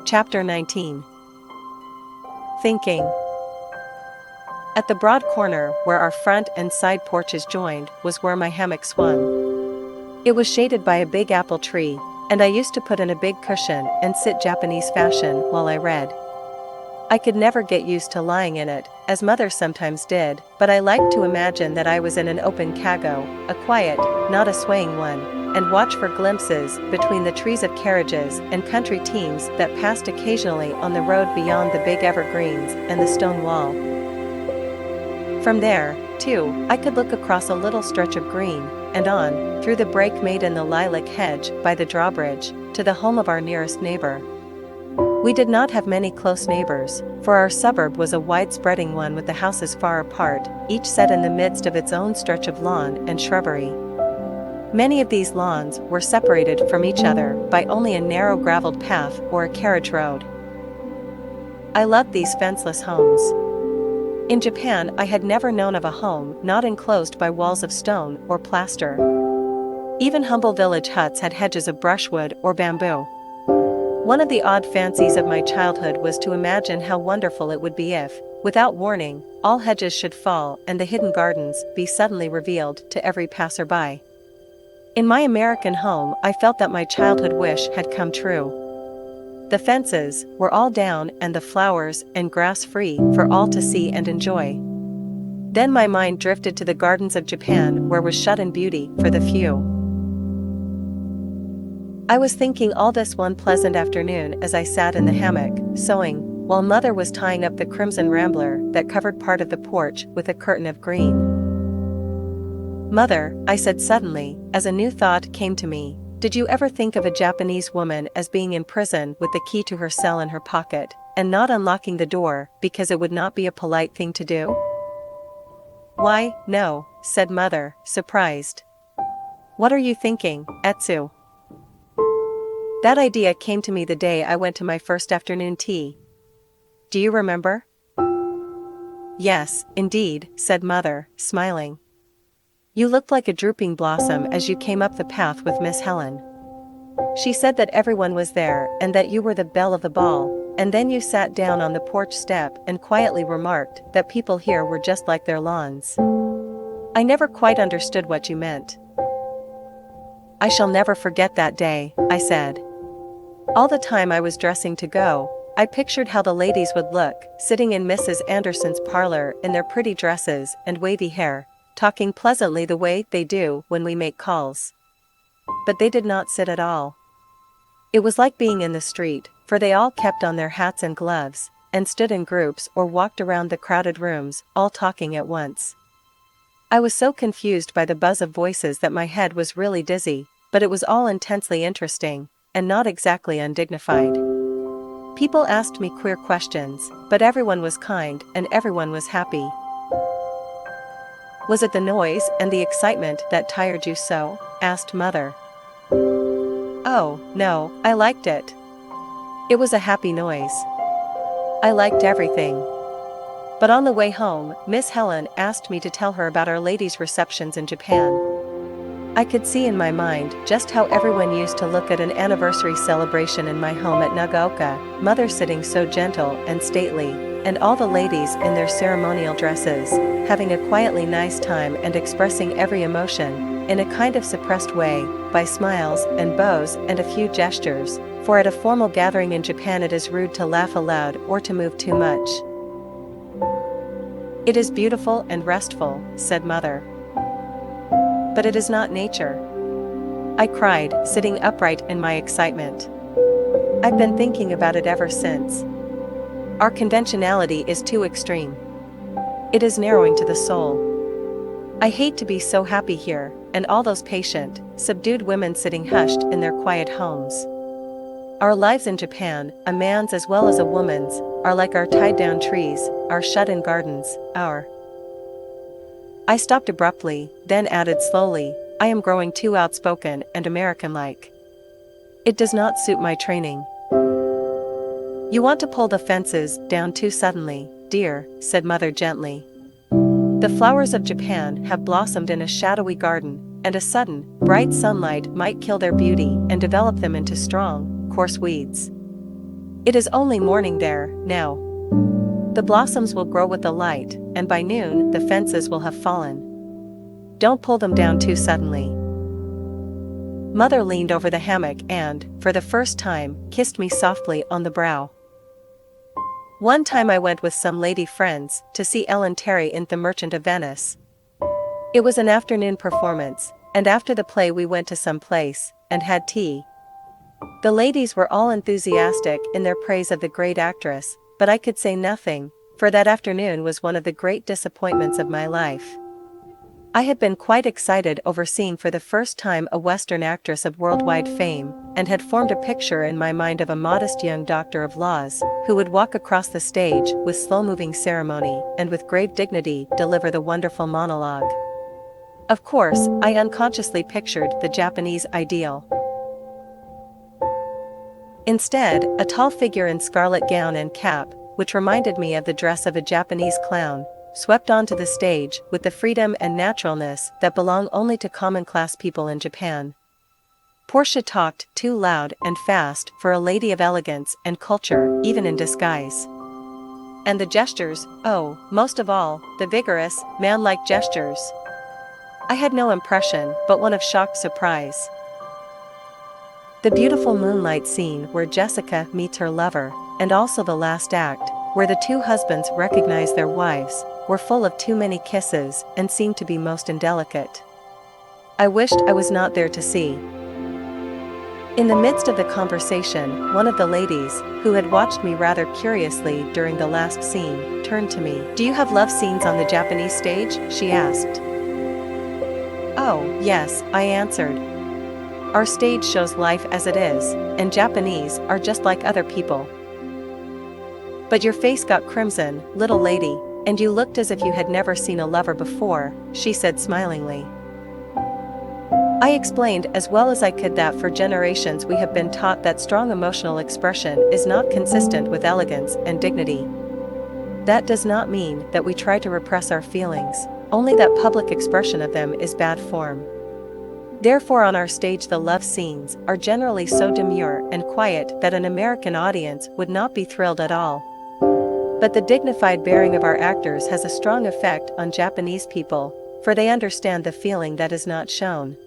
Chapter 19. Thinking. At the broad corner where our front and side porches joined was where my hammock swung. It was shaded by a big apple tree, and I used to put in a big cushion and sit Japanese fashion while I read. I could never get used to lying in it, as mother sometimes did, but I liked to imagine that I was in an open kago, a quiet, not a swaying one, and watch for glimpses between the trees of carriages and country teams that passed occasionally on the road beyond the big evergreens and the stone wall. From there, too, I could look across a little stretch of green, and on, through the break made in the lilac hedge by the drawbridge, to the home of our nearest neighbor. We did not have many close neighbors, for our suburb was a wide-spreading one with the houses far apart, each set in the midst of its own stretch of lawn and shrubbery. Many of these lawns were separated from each other by only a narrow graveled path or a carriage road. I loved these fenceless homes. In Japan, I had never known of a home not enclosed by walls of stone or plaster. Even humble village huts had hedges of brushwood or bamboo. One of the odd fancies of my childhood was to imagine how wonderful it would be if, without warning, all hedges should fall and the hidden gardens be suddenly revealed to every passerby. In my American home, I felt that my childhood wish had come true. The fences were all down and the flowers and grass free for all to see and enjoy. Then my mind drifted to the gardens of Japan, where was shut in beauty for the few. I was thinking all this one pleasant afternoon as I sat in the hammock, sewing, while mother was tying up the crimson rambler that covered part of the porch with a curtain of green. "Mother," I said suddenly, as a new thought came to me, "did you ever think of a Japanese woman as being in prison with the key to her cell in her pocket, and not unlocking the door because it would not be a polite thing to do?" "Why, no," said mother, surprised. "What are you thinking, Etsu?" "That idea came to me the day I went to my first afternoon tea. Do you remember?" "Yes, indeed," said mother, smiling. "You looked like a drooping blossom as you came up the path with Miss Helen. She said that everyone was there and that you were the belle of the ball, and then you sat down on the porch step and quietly remarked that people here were just like their lawns. I never quite understood what you meant." "I shall never forget that day," I said. All the time I was dressing to go, I pictured how the ladies would look, sitting in Mrs. Anderson's parlor in their pretty dresses and wavy hair, talking pleasantly the way they do when we make calls. But they did not sit at all. It was like being in the street, for they all kept on their hats and gloves, and stood in groups or walked around the crowded rooms, all talking at once. I was so confused by the buzz of voices that my head was really dizzy, but it was all intensely interesting, and not exactly undignified. People asked me queer questions, but everyone was kind and everyone was happy. "Was it the noise and the excitement that tired you so?" asked mother. "Oh, no, I liked it. It was a happy noise. I liked everything." But on the way home, Miss Helen asked me to tell her about Our Lady's receptions in Japan. I could see in my mind just how everyone used to look at an anniversary celebration in my home at Nagaoka, mother sitting so gentle and stately, and all the ladies in their ceremonial dresses, having a quietly nice time and expressing every emotion, in a kind of suppressed way, by smiles and bows and a few gestures, for at a formal gathering in Japan it is rude to laugh aloud or to move too much. "It is beautiful and restful," said mother. "But it is not nature," I cried, sitting upright in my excitement. "I've been thinking about it ever since. Our conventionality is too extreme. It is narrowing to the soul. I hate to be so happy here, and all those patient, subdued women sitting hushed in their quiet homes. Our lives in Japan, a man's as well as a woman's, are like our tied-down trees, our shut-in gardens, our—" I stopped abruptly, then added slowly, "I am growing too outspoken and American-like. It does not suit my training." "You want to pull the fences down too suddenly, dear," said mother gently. "The flowers of Japan have blossomed in a shadowy garden, and a sudden, bright sunlight might kill their beauty and develop them into strong, coarse weeds." It is only morning there, now. The blossoms will grow with the light, and by noon the fences will have fallen. Don't pull them down too suddenly. Mother leaned over the hammock and, for the first time, kissed me softly on the brow. One time I went with some lady friends to see Ellen Terry in The Merchant of Venice. It was an afternoon performance, and after the play we went to some place and had tea. The ladies were all enthusiastic in their praise of the great actress, but I could say nothing, for that afternoon was one of the great disappointments of my life. I had been quite excited over seeing for the first time a Western actress of worldwide fame, and had formed a picture in my mind of a modest young doctor of laws, who would walk across the stage with slow-moving ceremony and with grave dignity deliver the wonderful monologue. Of course, I unconsciously pictured the Japanese ideal. Instead, a tall figure in scarlet gown and cap, which reminded me of the dress of a Japanese clown, swept onto the stage with the freedom and naturalness that belong only to common-class people in Japan. Portia talked too loud and fast for a lady of elegance and culture, even in disguise. And the gestures, oh, most of all, the vigorous, man-like gestures. I had no impression but one of shocked surprise. The beautiful moonlight scene where Jessica meets her lover, and also the last act, where the two husbands recognize their wives, were full of too many kisses and seemed to be most indelicate. I wished I was not there to see. In the midst of the conversation, one of the ladies, who had watched me rather curiously during the last scene, turned to me. "Do you have love scenes on the Japanese stage?" she asked. "Oh, yes," I answered. "Our stage shows life as it is, and Japanese are just like other people." "But your face got crimson, little lady, and you looked as if you had never seen a lover before," she said smilingly. I explained as well as I could that for generations we have been taught that strong emotional expression is not consistent with elegance and dignity. That does not mean that we try to repress our feelings, only that public expression of them is bad form. Therefore on our stage the love scenes are generally so demure and quiet that an American audience would not be thrilled at all. But the dignified bearing of our actors has a strong effect on Japanese people, for they understand the feeling that is not shown.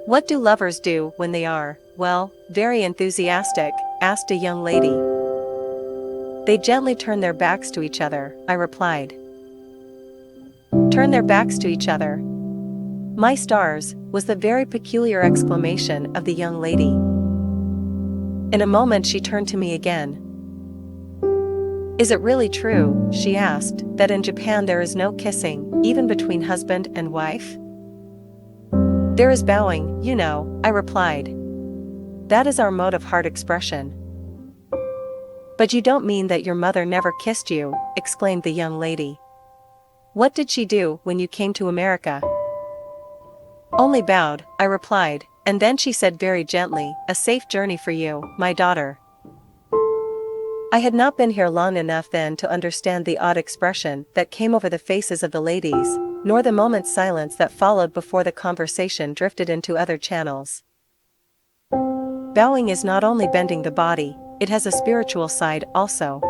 "What do lovers do when they are, well, very enthusiastic?" asked a young lady. "They gently turn their backs to each other," I replied. "Turn their backs to each other? My stars," was the very peculiar exclamation of the young lady. In a moment she turned to me again. "Is it really true," she asked, "that in Japan there is no kissing, even between husband and wife?" "There is bowing, you know," I replied. "That is our mode of heart expression." "But you don't mean that your mother never kissed you," exclaimed the young lady. "What did she do when you came to America?" "Only bowed," I replied, and then she said very gently, "A safe journey for you, my daughter." I had not been here long enough then to understand the odd expression that came over the faces of the ladies, nor the moment's silence that followed before the conversation drifted into other channels. Bowing is not only bending the body, it has a spiritual side also.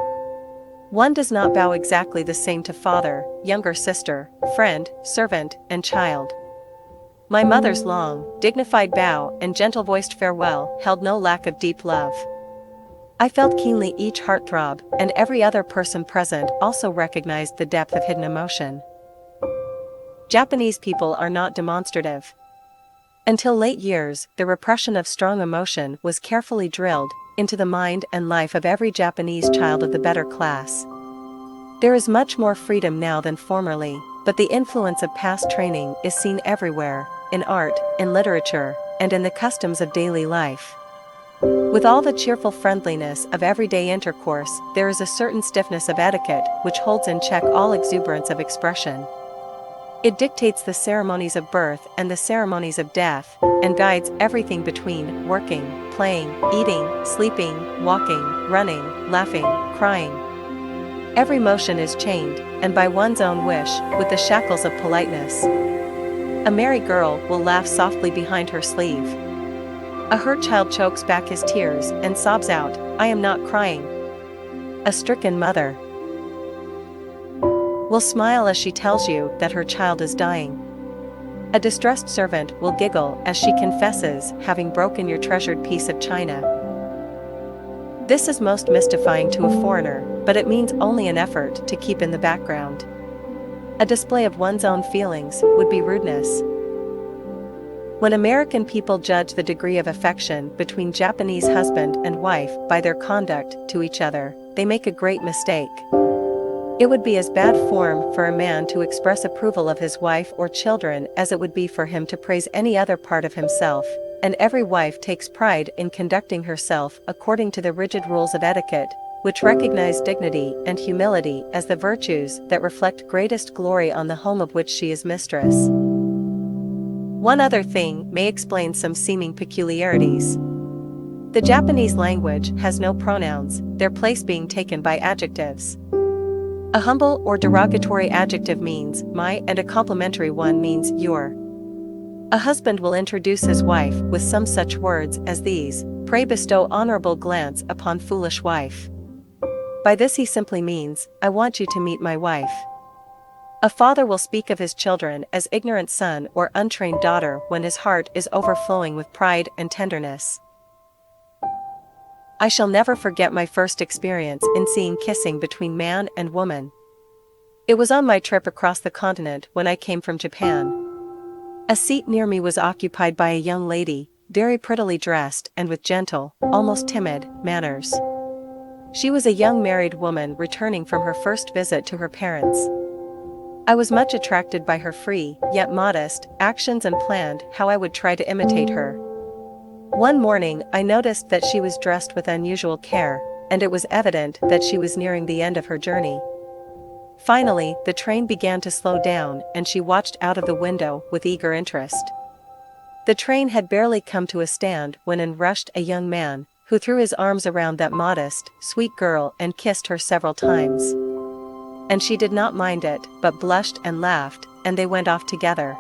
One does not bow exactly the same to father, younger sister, friend, servant, and child. My mother's long, dignified bow and gentle-voiced farewell held no lack of deep love. I felt keenly each heartthrob, and every other person present also recognized the depth of hidden emotion. Japanese people are not demonstrative. Until late years, the repression of strong emotion was carefully drilled into the mind and life of every Japanese child of the better class. There is much more freedom now than formerly, but the influence of past training is seen everywhere, in art, in literature, and in the customs of daily life. With all the cheerful friendliness of everyday intercourse, there is a certain stiffness of etiquette which holds in check all exuberance of expression. It dictates the ceremonies of birth and the ceremonies of death, and guides everything between working, playing, eating, sleeping, walking, running, laughing, crying. Every motion is chained, and by one's own wish, with the shackles of politeness. A merry girl will laugh softly behind her sleeve. A hurt child chokes back his tears and sobs out, "I am not crying." A stricken mother will smile as she tells you that her child is dying. A distressed servant will giggle as she confesses having broken your treasured piece of china. This is most mystifying to a foreigner, but it means only an effort to keep in the background. A display of one's own feelings would be rudeness. When American people judge the degree of affection between Japanese husband and wife by their conduct to each other, they make a great mistake. It would be as bad form for a man to express approval of his wife or children as it would be for him to praise any other part of himself, and every wife takes pride in conducting herself according to the rigid rules of etiquette, which recognize dignity and humility as the virtues that reflect greatest glory on the home of which she is mistress. One other thing may explain some seeming peculiarities. The Japanese language has no pronouns, their place being taken by adjectives. A humble or derogatory adjective means my, and a complimentary one means your. A husband will introduce his wife with some such words as these: "Pray bestow honorable glance upon foolish wife." By this he simply means, "I want you to meet my wife." A father will speak of his children as ignorant son or untrained daughter when his heart is overflowing with pride and tenderness. I shall never forget my first experience in seeing kissing between man and woman. It was on my trip across the continent when I came from Japan. A seat near me was occupied by a young lady, very prettily dressed and with gentle, almost timid, manners. She was a young married woman returning from her first visit to her parents. I was much attracted by her free, yet modest, actions and planned how I would try to imitate her. One morning I noticed that she was dressed with unusual care, and it was evident that she was nearing the end of her journey. Finally, the train began to slow down and she watched out of the window with eager interest. The train had barely come to a stand when in rushed a young man, who threw his arms around that modest, sweet girl and kissed her several times. And she did not mind it, but blushed and laughed, and they went off together.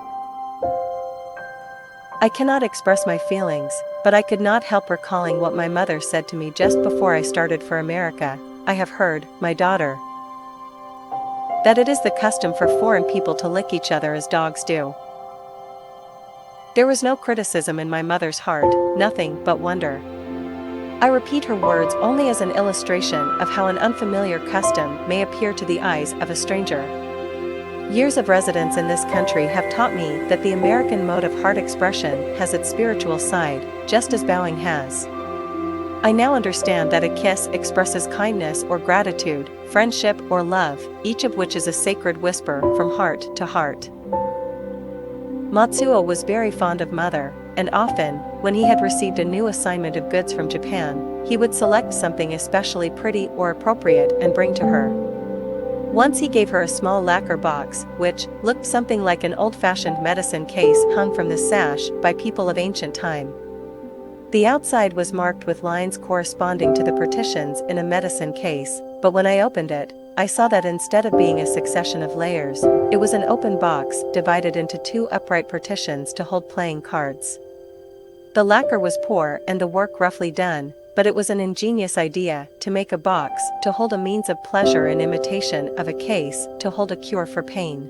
I cannot express my feelings, but I could not help recalling what my mother said to me just before I started for America. "I have heard, my daughter, that it is the custom for foreign people to lick each other as dogs do." There was no criticism in my mother's heart, nothing but wonder. I repeat her words only as an illustration of how an unfamiliar custom may appear to the eyes of a stranger. Years of residence in this country have taught me that the American mode of heart expression has its spiritual side, just as bowing has. I now understand that a kiss expresses kindness or gratitude, friendship or love, each of which is a sacred whisper from heart to heart. Matsuo was very fond of mother, and often, when he had received a new assignment of goods from Japan, he would select something especially pretty or appropriate and bring to her. Once he gave her a small lacquer box, which looked something like an old-fashioned medicine case hung from the sash by people of ancient time. The outside was marked with lines corresponding to the partitions in a medicine case, but when I opened it, I saw that instead of being a succession of layers, it was an open box divided into two upright partitions to hold playing cards. The lacquer was poor and the work roughly done, but it was an ingenious idea to make a box to hold a means of pleasure in imitation of a case to hold a cure for pain.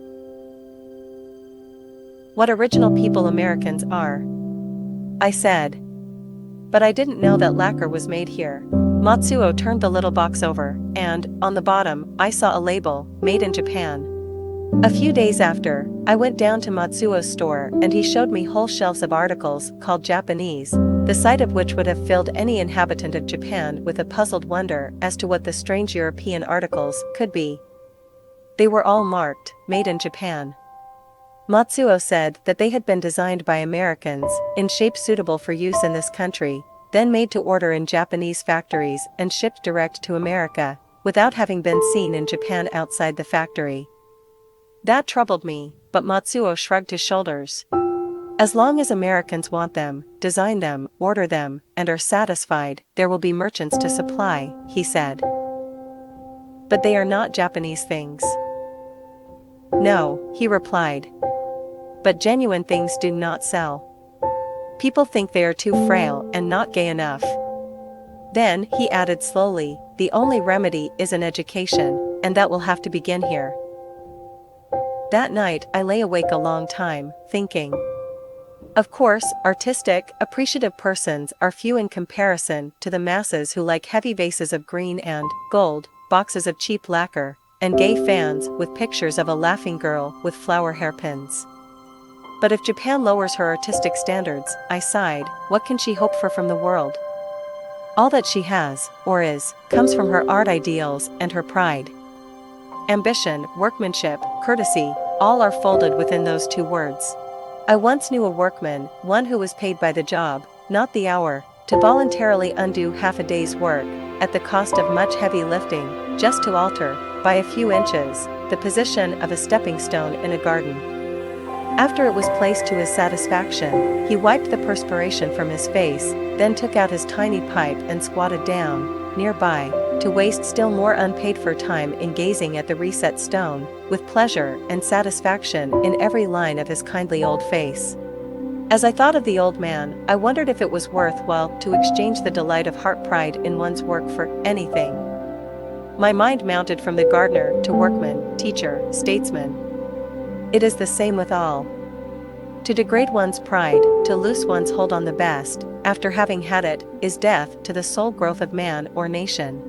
What original people Americans are, I said. But I didn't know that lacquer was made here. Matsuo turned the little box over, and, on the bottom, I saw a label, "Made in Japan." A few days after, I went down to Matsuo's store and he showed me whole shelves of articles called Japanese, the sight of which would have filled any inhabitant of Japan with a puzzled wonder as to what the strange European articles could be. They were all marked, "Made in Japan." Matsuo said that they had been designed by Americans, in shape suitable for use in this country, then made to order in Japanese factories and shipped direct to America, without having been seen in Japan outside the factory. That troubled me, but Matsuo shrugged his shoulders. As long as Americans want them, design them, order them, and are satisfied, there will be merchants to supply, he said. But they are not Japanese things. No, he replied. But genuine things do not sell. People think they are too frail and not gay enough. Then, he added slowly, the only remedy is an education, and that will have to begin here. That night, I lay awake a long time, thinking. Of course, artistic, appreciative persons are few in comparison to the masses who like heavy vases of green and gold, boxes of cheap lacquer, and gay fans with pictures of a laughing girl with flower hairpins. But if Japan lowers her artistic standards, I sighed, what can she hope for from the world? All that she has, or is, comes from her art ideals and her pride. Ambition, workmanship, courtesy, all are folded within those two words. I once knew a workman, one who was paid by the job, not the hour, to voluntarily undo half a day's work, at the cost of much heavy lifting, just to alter, by a few inches, the position of a stepping stone in a garden. After it was placed to his satisfaction, he wiped the perspiration from his face, then took out his tiny pipe and squatted down, nearby, to waste still more unpaid-for time in gazing at the reset stone, with pleasure and satisfaction in every line of his kindly old face. As I thought of the old man, I wondered if it was worthwhile to exchange the delight of heart pride in one's work for anything. My mind mounted from the gardener to workman, teacher, statesman. It is the same with all. To degrade one's pride, to loose one's hold on the best, after having had it, is death to the soul growth of man or nation.